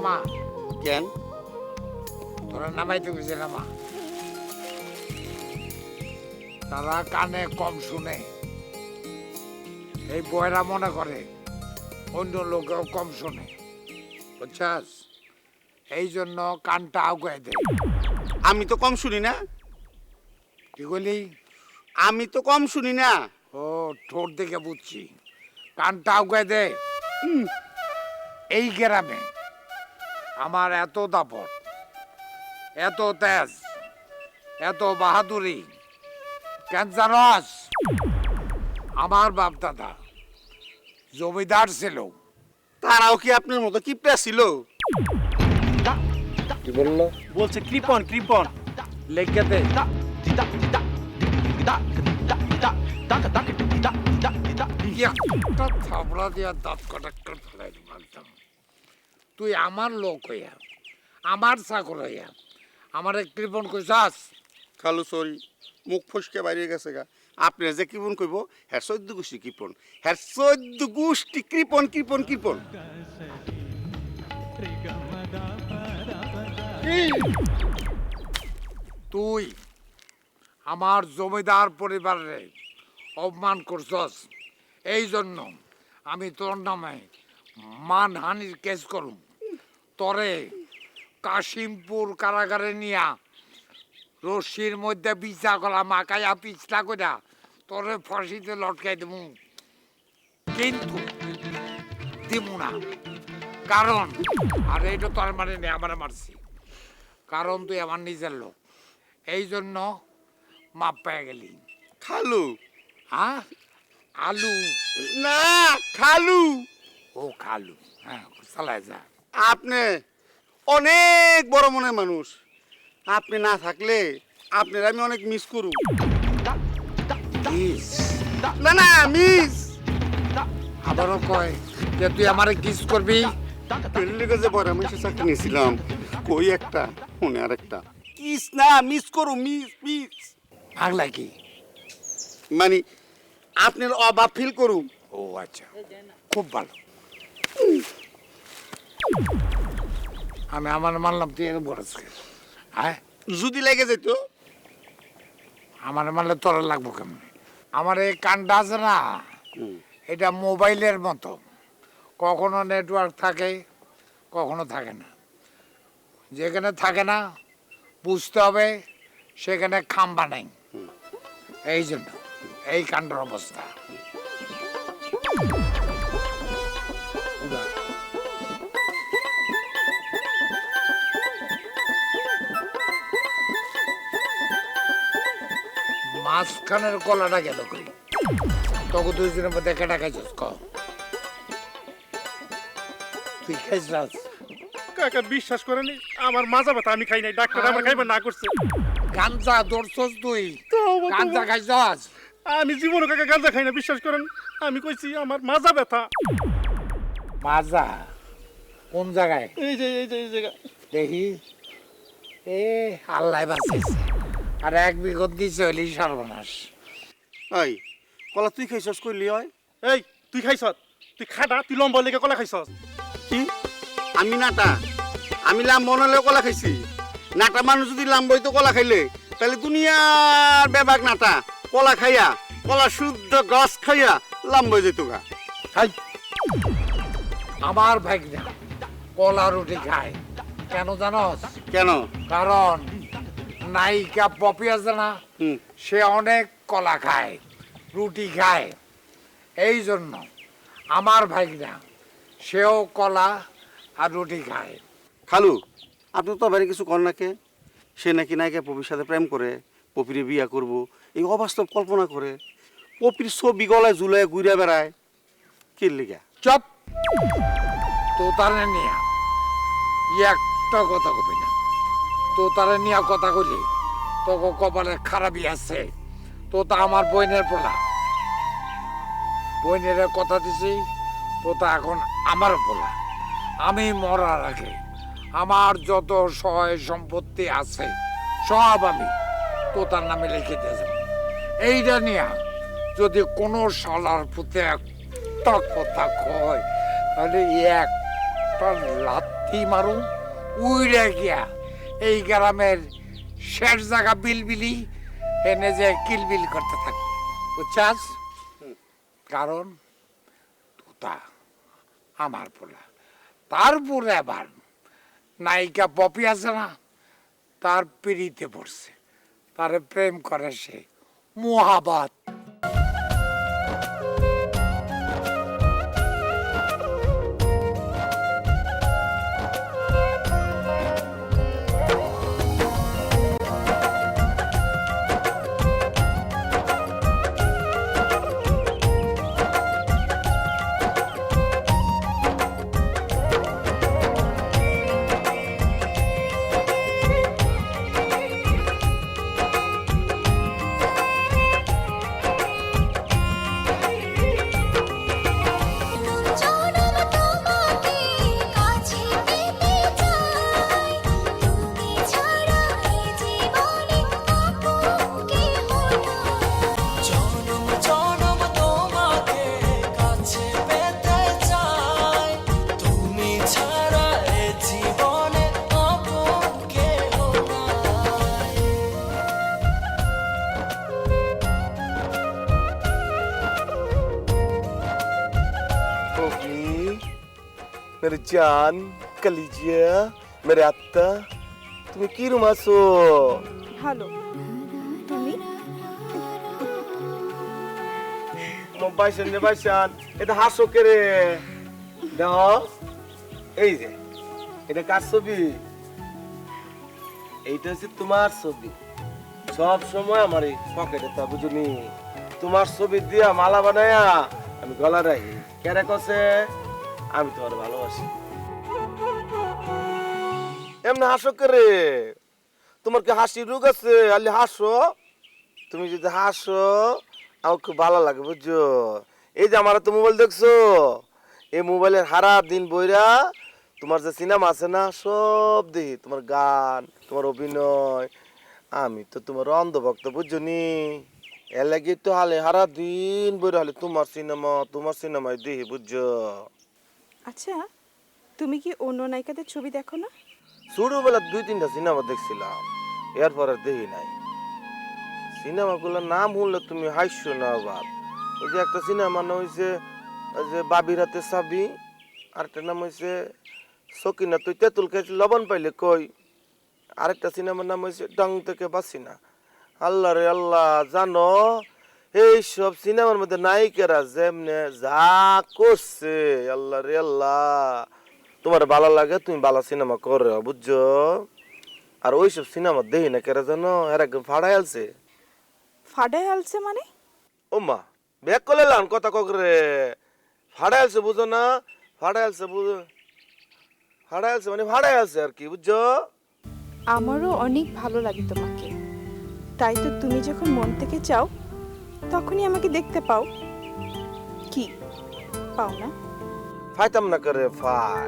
নামা। কেন? তোরা নামাইতে গেছে নামা। তারা কানে কম শুনে, এই বয়রা মনে করে অন্য লোকেও কম শোনে, বুঝছাস? এই জন্য কানটা আগুয়ে দেয়। আমি তো কম শুনি না। কি বলি? আমি তো কম শুনি না। ও, ঠোঁট দেখে বুঝছি। কানটা আগুয়ে দে। এই গ্রামে আমার এত দাপট, এত তেজ, এত বাহাদুরি কেন জানস? আমার বাপ দাদা জমিদার ছিল। তারাও কি আপনার মতো কিপটা ছিল? কি বললো? বলছে কৃপন কৃপন। লেখে দে। একটা থাবড়া দিয়া দাঁত কটাক্কর ফেলাই মারতাম। তুই আমার লোক হইয়া, আমার চাকর হইয়া আমার কৃপণ কইছাস? খালু সরি, মুখ ফসকে বাইরে গেছে গা। আপনি যে কৃপন কইব, হ্যাঁ 14 গোষ্ঠী কৃপন, হ্যাঁ 14 গোষ্ঠী কৃপন কৃপন কৃপন। তুই আমার জমিদার পরিবারের অপমান করছস, এই জন্য আমি তোর নামে মানহানির কেস করুম। তরে কাশিমপুর কারাগারে নিয়া রশির মধ্যে বিচা গলা মাকাইয়া পিছলা কইরা তোরে ফাঁসিতে লটকাই দেবো। কিন্তু দিমু না, কারণ আর এইটা তোর মানে নেই, আমার মারছি, কারণ তুই আমার নিজের লোক, এই জন্য মাপ পেয়ে গেলি। খালু হ্যাঁ, আলু না, খালু। ও খালু, হ্যাঁ চালায় যা। আপনি অনেক বড় মনের মানুষ। আপনি না থাকলে আপনার আমি অনেক মিস করু। কিস? না না, মিস। আবারও কয় যে তুই আমারে কিস করবি। পেলিকে যে বড় মানুষের চাকরি নিয়েছিলাম, কই একটা মনে আর একটা কিস না, মিস করু, মিস মিস। পাগলা কি? মানে আপনার অভাব ফিল করু। ও আচ্ছা, খুব ভালো। আমি আমার মানলাম, তুই এর বড় হ্যাঁ, যদি লেগে যেত। আমার মানলে তোর লাগবো কেমন? আমার এই কানটা আছে না, এটা মোবাইলের মতো, কখনো নেটওয়ার্ক থাকে, কখনো থাকে না। যেখানে থাকে না বুঝতে হবে সেখানে খাম্বা নেই, এই জন্য এই কাণ্ডর অবস্থা। মাঝখানের কলাটা গেল কই? তোকে 2 দিনের মধ্যে কেটা খাইছিস? ক তুই খাইছিস? কাকা বিশ্বাস করেনি, আমার মাজা ব্যথা আমি খাই নাই, ডাক্তার আমার খাইবার না করছে। গাঞ্জা ধরছস তুই? গাঞ্জা খাইছস? আমি জীবনে কাকা গাঁজা খাই না, বিশ্বাস করেন। আমি কইছি আমার মাজা ব্যথা। মাজা কোন জায়গায়? এই যে এই যে এই জায়গা দেখি। এ আল্লাহ বাঁচাইছে, আর 1 বিঘত দিছে হইলি সর্বনাশ। এই কলা তুই খাইছস কইলি হয়? এই তুই খাইছ? তুই খাটা, তুই লম্বা লেগে কলা খাইছস? কি? আমি নাটা? আমি লাম মনলে কলা খাইছি। নাটা মানুষ যদি লাম বইতো কলা খাইলে, তাহলে দুনিয়ার বেবাক নাটা কলা খাইয়া, কলা শুদ্ধ গাছ খাইয়া লাম বই যেত গা। হাই, আমার ভাগনা কলা রুটি খায় কেন জানস? কেন? কারণ নায়িকা পপি আছে না, হুম। সে অনেক কলা খায়, রুটি খায়, এই জন্য আমার ভাগনা সেও কলা আর রুটি খায়। খালু, আপনি তো বাইরে কিছু কর নাকে? সে নাকি নায়িকা পপির সাথে প্রেম করে, পপিরে বিয়া করব, এই অবাস্তব কল্পনা করে পপির ছবি গলায় ঝুলায় ঘুরে বেড়ায়। কি লিগা? চপ, তো তারে নিয়া একটা কথা কবি না। তো তারে নিয়া কথা কইলি তোকে কপালে খারাপই আছে। তো তা আমার বইনের পোলা, বইনের কথা দিছি, তো তা এখন আমার পোলা। আমি মরার আগে আমার যত সহায় সম্পত্তি আছে সব আমি তো তার নামে লিখে দিয়ে যাবো। এইটা নিয়া যদি কোনো শালার পুঁতে একটা কথা কয়, তাহলে একটা লাথি লাথি মারু উইড়ে গিয়া এই গ্রামের শেষ জায়গা বিলবিলি এনে যে কিলবিল করতে থাকবে, বুঝছাস? কারণ তুতা আমার পোলা, তারপরে আবার নায়িকা পপি আছে না, তার পিড়িতে পড়ছে, তারে প্রেম করে সে, মোহাবাত। জনম তোমাকে কাছে পেতে চাই, তুমি ছাড়া এই জীবনে আপন কেহ নাই। জনম জনম তোমাকে কাছে পেতে চাই, তুমি ছাড়া এ জীবনে আপন কেহ নাই। Pogi, मेरे जान, कलीजिया, मेरे आत्ता, তুমি কি রুম আছো? ভালো। তুমি? বাইশান রে বাইশান, এটা হাসো কে রে? দেখো, এই যে, এটা কার ছবি? এইটা হচ্ছে তোমার ছবি। সব সময় আমার এই পকেটে তা বুঝুনি। তোমার ছবি দিয়া মালা বানায়া আমি গলা রাখি। কেরে কছে আমি তোমার ভালোবাসি। এমনি হাসো কে রে? তোমার কি হাসি রোগ আছে? আলি হাসো। তুমি যদি হাসো আমার খুব ভালো লাগে, বুঝছো? এই যে আমার তো মোবাইল দেখছো, এই মোবাইলের সারা দিন বইরা তোমার যে সিনেমা আছে না, সব দেখি। তোমার গান, তোমার অভিনয়। আমি তো তোমার অন্ধভক্ত, বুঝছো নি? এর লাগে তো হালে সারা দিন বইরা হলে তোমার সিনেমায় দেখি, বুঝছো? আচ্ছা, তুমি কি অন্য নায়িকাদের ছবি দেখো না? ছোটবেলা 2-3টা সিনেমা দেখছিলাম, এরপর আর দেখি নাই। সিনেমাগুলোর নাম শুনলে তুমি হাসছো না বাপ। ওই যে একটা সিনেমা নাম হয়েছে ওই যে বাবির হাতে চাবি, আরেকটা নাম হয়েছে সকিনা তুই তেঁতুল খেয়েছি লবণ পাইলে কই, আরেকটা সিনেমার নাম হয়েছে ডং থেকে বাঁচি না। আল্লাহ রে আল্লাহ, জানো এই সব সিনেমার মধ্যে নায়িকারা যেমনে যা করছে, আল্লাহ রে আল্লাহ, তোমার ভালো লাগে তুমি ভালো সিনেমা করো, বুঝছো? আর ওইসব সিনেমা দেখি না কেরা জানো, এর একদম ফাড়াই আলছে। ফাডায় আলছে মানে? ও মা, ব্যাক করলে লান কথা ককরে, ফাড়াই আলছে, বুঝো না? ফাড়াই আলছে, বুঝো? ফাড়াই আলছে মানে ফাড়াই আলছে আর কি, বুঝছো? আমারও অনেক ভালো লাগে তোমাকে, তাই তো তুমি যখন মন থেকে চাও তখনই আমাকে দেখতে পাও। কি পাও না? ফাইতাম না করে ফাই,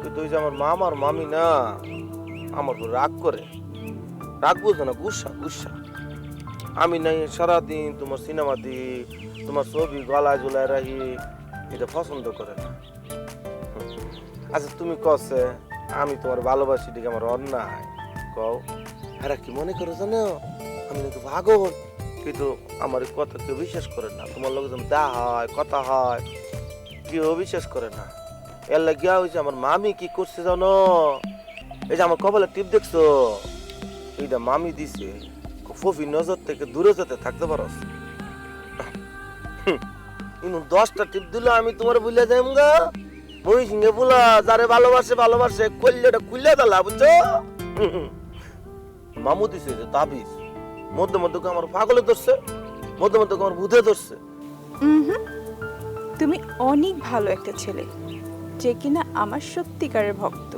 কিন্তু ওই যে আমার মামা আর মামি না আমার উপর রাগ করে। রাগ বুঝো না, গুসা গুসা। আমি নাই সারাদিন তোমার সিনেমা দিই, তোমার ছবি গলায় ঝুলায় রাখি, এটা পছন্দ করে না। আচ্ছা তুমি কছে আমি তোমার ভালোবাসি, ঠিক আমার অন্যায় কও? হ্যাঁ কি মনে করো জানো আমি নাকি পাগল? কিন্তু আমার এই কথা কেউ বিশ্বাস করে না। তোমার লোক যেমন দা হয় কথা হয়, কেউ বিশ্বাস করে না। এর লাগিয়া হয়েছে আমার মামি কি করছে জানো? এই যে আমার কপালে টিপ দেখছো, এইটা মামি দিছে ফফি নজর থেকে দূরে যেতে থাকতে পারো। 10টা টিপ দিল আমি তোমার ভুলে যাইম গা। মই সিংহে বলা যারে ভালোবাসে কল্যাটা খুলে দিলা, বুঝছো? মামু দিছে যে তাবিজ, মধ্যে মধ্যে আমার পাগলে ধরছে, মধ্যে মধ্যে আমার ভূতে ধরছে। তুমি অনেক ভালো একটা ছেলে, যে কিনা আমার সত্যিকারের ভক্ত,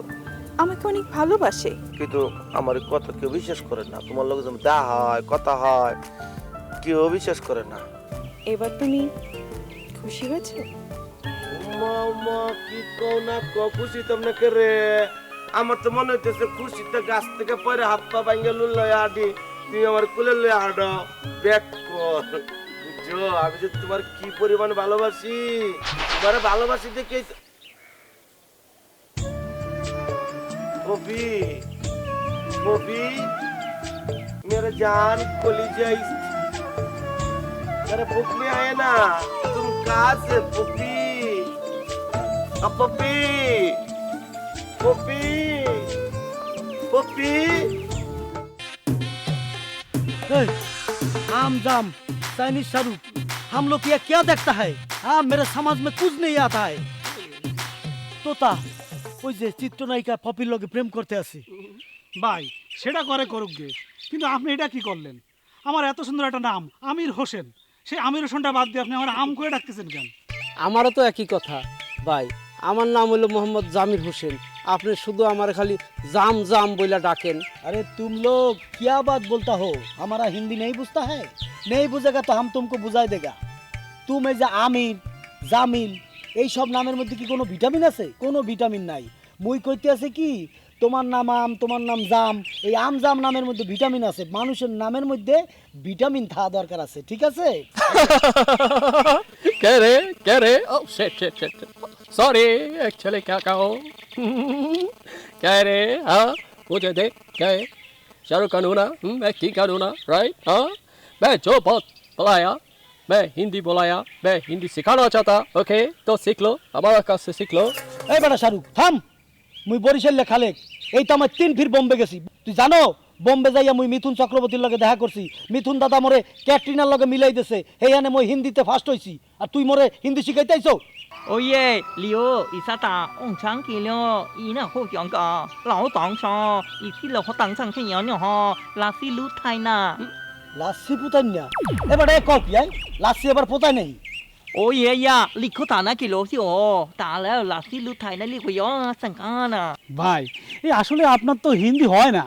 আমাকে অনেক ভালোবাসে। কিন্তু আমার এই কথা কেউ বিশ্বাস করে না। তোমার লোক যেমন দা হয় কথা হয়, কেউ বিশ্বাস করে না। এবার তুমি খুশি হয়েছো? মামা কি কও না কও, খুশি তোমরা কে রে? আমার তো মনে হইতেছে খুশিতে গাছ থেকে পরে হাত পা ভাঙ্গে লুলয় আডি, তুমি আমার কুলে লয়ে হাঁটো ব্যাক কর, বুঝছো? আমি যে তোমার কি পরিমাণ ভালোবাসি, তোমার ভালোবাসি দেখে पपी पपी मेरा जान कलेजा मेरे पपी आए ना तुम कहाँ से पपी पपी पपी पपी आम जाम चाइनीज शाहरुख हम लोग ये क्या देखता है हाँ मेरे समाज में कुछ नहीं आता है তোতা ওই যে চিত্রনায়িকা পপির লগে প্রেম করতে আসি ভাই সেটা করে করুক গে, কিন্তু আপনি এটা কি করলেন? আমার এত সুন্দর একটা নাম আমির হোসেন, সেই আমির হোসেনটা বাদ দিয়ে আপনি আমার আম করে ডাকতেছেন কেন? আমারও তো একই কথা ভাই, আমার নাম হলো মোহাম্মদ জামির হোসেন, আপনি শুধু আমার খালি জাম জাম বইলা ডাকেন। अरे तुम लोग क्या बात बोलता हो हमारा हिंदी नहीं बुझता है नहीं बुझेगा तो हम तुमको बुझाई देगा तुम এই যে আমির জামিল এই সব নামের মধ্যে কি কোনো ভিটামিন আছে কোনো ভিটামিন নাই মুই কইতে আছে কি তোমার নাম আম তোমার নাম জাম এই আম জাম নামের মধ্যে ভিটামিন আছে মানুষের নামের মধ্যে ভিটামিন থাকা দরকার আছে ঠিক আছে क्या रे ओ शिट सॉरी एक्चुअली क्या कहो क्या रे हाँ मुझे देख क्या है शाहरुख खान हूँ ना मैं की करूँ ना राइट हाँ मैं जो बहुत बुलाया मैं हिंदी बुलाया मैं हिंदी सिखाना चाहता ओके तो सीख लो हमारा काज से सीख लो এই বেটা শাহরুখ থাম মুই বরিশাল খালেক এই তো আমার 3 ফির বোম্বে গেছি তুই জানো বোম্বে যাইয়া মুই মিথুন চক্রবর্তীর লগে দেখা করছি মিথুন দাদা মোরে ক্যাটরিনার লগে মিলাই দিছে এইখানে মই হিন্দিতে ফার্স্ট হইছি আর তুই মোরে হিন্দি শিখাইতে আইছো 哦耶，你哦，伊萨达往常见了，伊那好讲个，老当上，伊去了好当上去样呢哈，拉西鲁泰呐。 লাসি পুতাই না এবারে কও কি আই লাসি এবার পুতাই নাই 哦耶呀，你可打那几罗西哦，打了拉西鲁泰那里会有上干呐。 ভাই এই আসলে আপনার তো হিন্দি হয় না,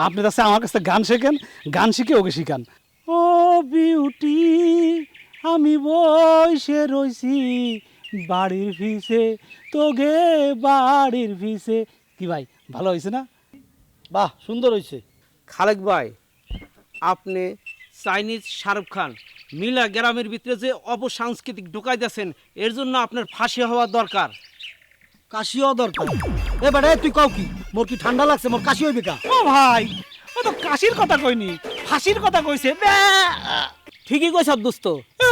আপনি কাছে আমার কাছে গান শেখেন, গান শিখে ওকে শিখান। ও বিউটি আমি বসে রইছি বাড়ির ফিসে তোগে বাড়ির ফিসে, কি ভাই ভালো হয়েছে না? বাহ সুন্দর হইছে খালেক ভাই আপনি চাইনিজ শাহরুখ খান মিলা গ্রামের ভিতরে যে অপসাংস্কৃতিক ঢুকাই দিয়েছেন এর জন্য আপনার ফাঁসি হওয়া দরকার। কাশিও দরকার এবারে তুই কও কি মোর কি ঠান্ডা লাগছে মোর কাশি হইবে কা ও ভাই ও তো কাশির কথা কইনি, ফাঁসির কথা কইছে। ঠিকই কইছ দোস্ত,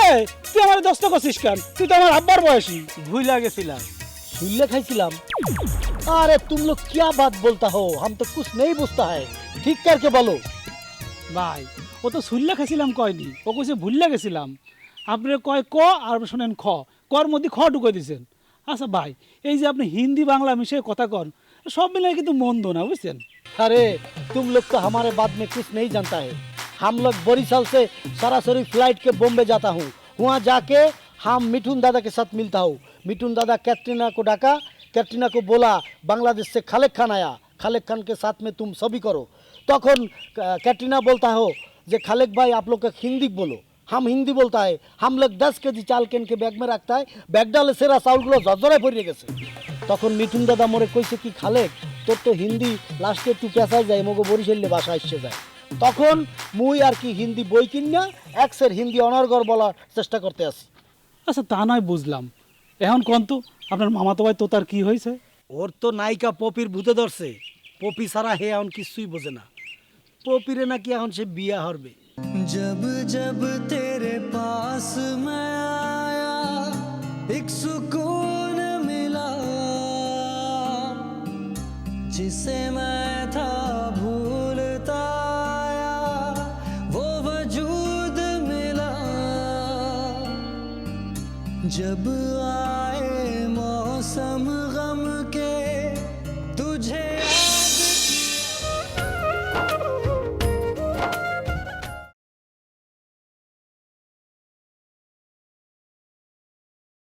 এই তুই আমার দোস্ত করছিস কেন? তুই তো আমার আব্বার বয়সী। ভুইলা গেছিলাম सुनले खाइছিলাম अरे तुम लोग क्या बात बोलता हो हम तो कुछ नहीं बुझता है ठीक करके बोलो ভাই ও তো শুনলে খাইছিলাম কয়নি, ও কইছে ভুললে গেছিলাম। আপনি কয় ক আর শোনেন খ, কর মধ্যে খ ঢুকে দিয়েছেন। আচ্ছা ভাই এই যে আপনি হিন্দি বাংলা মিশিয়ে কথা কন সব মিলে কিন্তু মন্দ না বুঝছেন। अरे तुम लोग तो हमारे बात में कुछ नहीं जानता है हम लोग बरिशाल से सरासरी फ्लाइट के बॉम्बे जाता हूँ वहाँ जाके हम मिठुन दादा के साथ मिलता हूँ मिठुन दादा कैटरीना को डाका कैटरीना को बोला बांग्लादेश से खालेक खान आया खालेक खान के साथ में तुम सभी करो तखन कैटरीना बोलता हो जे खालेक भाई आप लोग का हिंदी बोलो हम हिंदी बोलता है हम लोग 10 केजी चाल केन के बैग में रखता है बैग डाले सेरा चाउलगुलो झरझरे पड़े गेছে তখন মিঠুন দাদা মোরে কইছে কি খালেক তোর তো হিন্দি লাস্টে একটু পেশায় যায় মগো বরিশালে ভাষা আসছে যায় তখন মুই আর কি হিন্দি বই কিনা এক্সের হিন্দি অনর্গল বলার চেষ্টা করতে আসি আচ্ছা তা নয় বুঝলাম, এখন কোন তো আপনার মামাতো ভাই তোতার কি হয়েছে? ওর তো নায়িকা পপির ভূতে ধরছে পপি ছাড়া হে এখন কিছুই বোঝে না পপিরে নাকি এখন সে বিয়া হরবে जब जब तेरे पास मैं आया एक सुकून मिला जिसे मैं था भूलता आया वो वजूद मिला जब आए मौसम गम के